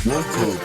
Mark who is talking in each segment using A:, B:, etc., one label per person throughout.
A: Welcome.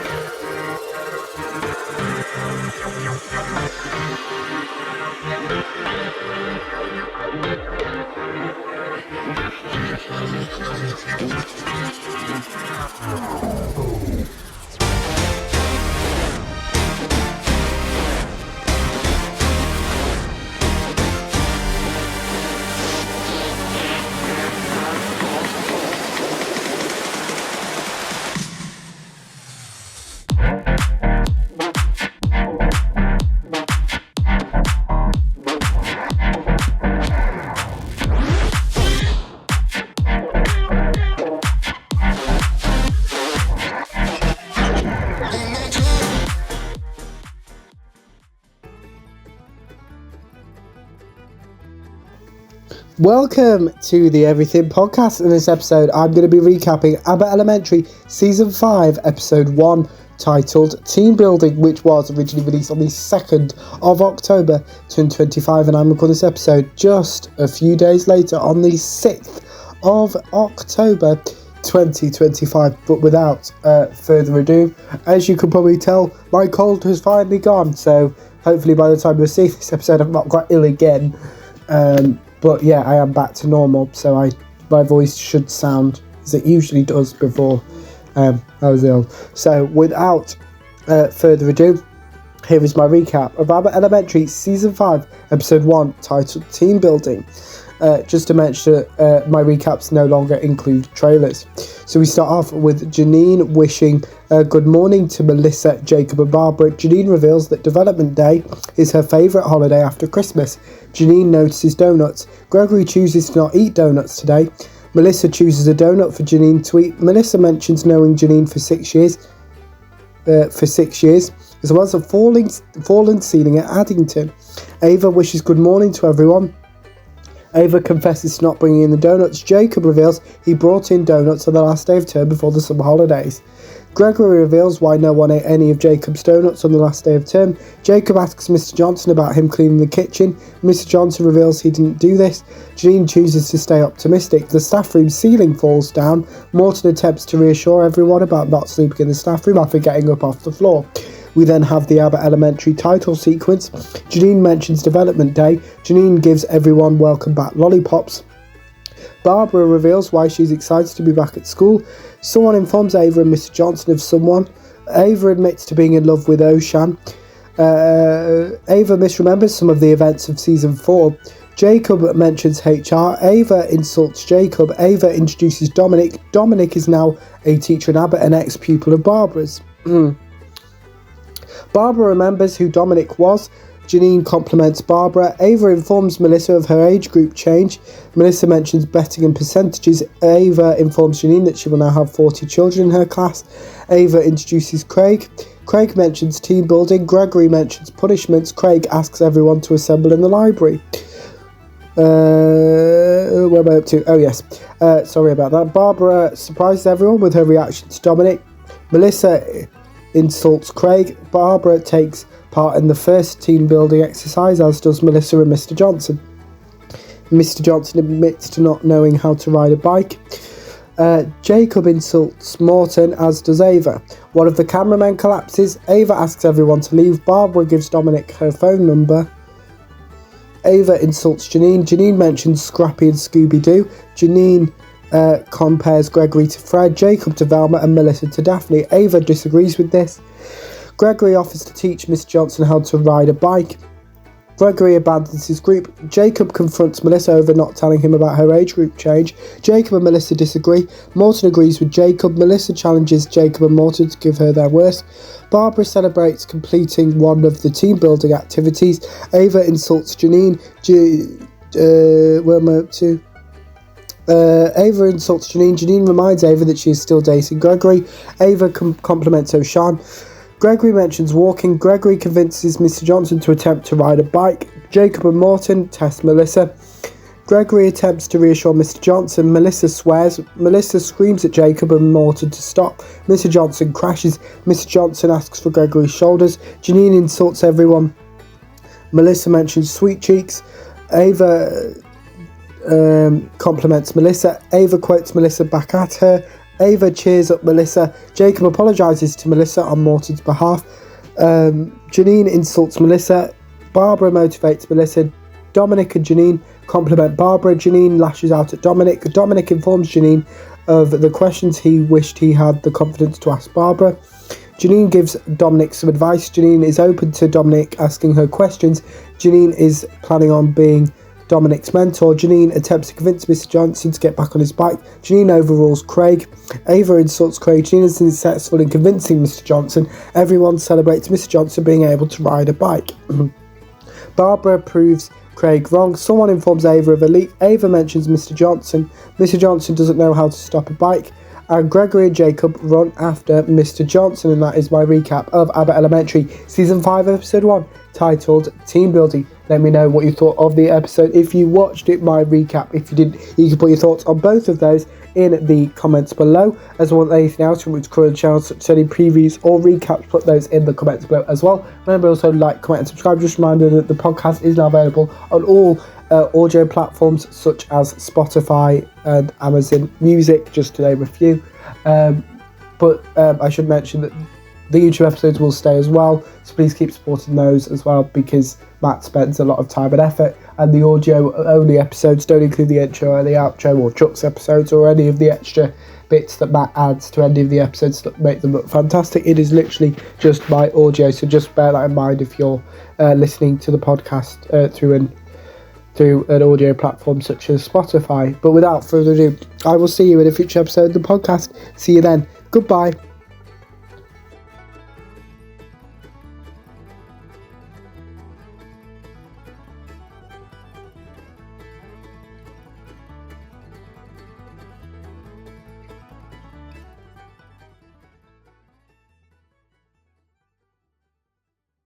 B: Welcome to the Everything Podcast. In this episode, I'm going to be recapping Abbott Elementary Season 5, Episode 1, titled Team Building, which was originally released on the 2nd of October 2025, and I'm recording this episode just a few days later on the 6th of October 2025. But without further ado, as you can probably tell, my cold has finally gone, so hopefully by the time you see this episode, I've not got ill again. But yeah, I am back to normal, so my voice should sound as it usually does before I was ill. So without further ado, here is my recap of Abbott Elementary Season 5, Episode 1, titled Team Building. Just to mention, my recaps no longer include trailers. So we start off with Janine wishing good morning to Melissa, Jacob and Barbara. Janine reveals that Development Day is her favourite holiday after Christmas. Janine notices donuts. Gregory chooses to not eat donuts today. Melissa chooses a donut for Janine to eat. Melissa mentions knowing Janine for 6 years, as well as a fallen ceiling at Addington. Ava wishes good morning to everyone. Ava confesses to not bringing in the donuts. Jacob reveals he brought in donuts on the last day of term before the summer holidays. Gregory reveals why no one ate any of Jacob's donuts on the last day of term. Jacob asks Mr. Johnson about him cleaning the kitchen. Mr. Johnson reveals he didn't do this. Janine chooses to stay optimistic. The staff room ceiling falls down. Morton attempts to reassure everyone about not sleeping in the staff room after getting up off the floor. We then have the Abbott Elementary title sequence. Janine mentions Development Day. Janine gives everyone welcome back lollipops. Barbara reveals why she's excited to be back at school. Someone informs Ava and Mr. Johnson of someone. Ava admits to being in love with Oshan. Ava misremembers some of the events of Season 4. Jacob mentions HR. Ava insults Jacob. Ava introduces Dominic. Dominic is now a teacher in Abbott, an ex-pupil of Barbara's. Barbara remembers who Dominic was. Janine compliments Barbara. Ava informs Melissa of her age group change. Melissa mentions betting and percentages. Ava informs Janine that she will now have 40 children in her class. Ava introduces Craig. Craig mentions team building. Gregory mentions punishments. Craig asks everyone to assemble in the library. Where am I up to? Oh yes, sorry about that. Barbara surprises everyone with her reaction to Dominic. Melissa insults Craig. Barbara takes part in the first team building exercise, as does Melissa and Mr. Johnson. Mr. Johnson admits to not knowing how to ride a bike. Jacob insults Morton, as does Ava. One of the cameramen collapses. Ava asks everyone to leave. Barbara gives Dominic her phone number. Ava insults Janine. Janine mentions Scrappy and Scooby-Doo. Janine compares Gregory to Fred, Jacob to Velma and Melissa to Daphne. Ava disagrees with this. Gregory offers to teach Miss Johnson how to ride a bike. Gregory abandons his group. Jacob confronts Melissa over not telling him about her age group change. Jacob and Melissa disagree. Morton agrees with Jacob. Melissa challenges Jacob and Morton to give her their worst. Barbara celebrates completing one of the team building activities. Ava insults Janine. Where am I up to? Ava insults Janine. Janine reminds Ava that she is still dating Gregory. Ava compliments Oshan. Gregory mentions walking. Gregory convinces Mr. Johnson to attempt to ride a bike. Jacob and Morton test Melissa. Gregory attempts to reassure Mr. Johnson. Melissa swears. Melissa screams at Jacob and Morton to stop. Mr. Johnson crashes. Mr. Johnson asks for Gregory's shoulders. Janine insults everyone. Melissa mentions sweet cheeks. Ava compliments Melissa. Ava quotes Melissa back at her. Ava cheers up Melissa. Jacob apologises to Melissa on Morton's behalf. Janine insults Melissa. Barbara motivates Melissa. Dominic and Janine compliment Barbara. Janine lashes out at Dominic. Dominic informs Janine of the questions he wished he had the confidence to ask Barbara. Janine gives Dominic some advice. Janine is open to Dominic asking her questions. Janine is planning on being Dominic's mentor. Janine attempts to convince Mr. Johnson to get back on his bike. Janine overrules Craig. Ava insults Craig. Janine is successful in convincing Mr. Johnson. Everyone celebrates Mr. Johnson being able to ride a bike. Barbara proves Craig wrong. Someone informs Ava of a leak. Ava mentions Mr. Johnson. Mr. Johnson doesn't know how to stop a bike. And Gregory and Jacob run after Mr. Johnson, and that is my recap of Abbott Elementary Season 5 Episode 1, titled Team Building. Let me know what you thought of the episode. If you watched it, my recap. If you didn't, you can put your thoughts on both of those in the comments below. As well as anything else from which current channels, such as any previews or recaps, put those in the comments below as well. Remember also like, comment and subscribe. Just a reminder that the podcast is now available on all audio platforms such as Spotify and Amazon Music, just to name a few. But I should mention that the YouTube episodes will stay as well, so please keep supporting those as well, because Matt spends a lot of time and effort, and the audio only episodes don't include the intro or the outro or Chuck's episodes or any of the extra bits that Matt adds to any of the episodes that make them look fantastic. It is literally just my audio, so just bear that in mind if you're listening to the podcast through an audio platform such as Spotify. But without further ado, I will see you in a future episode of the podcast. See you then. Goodbye.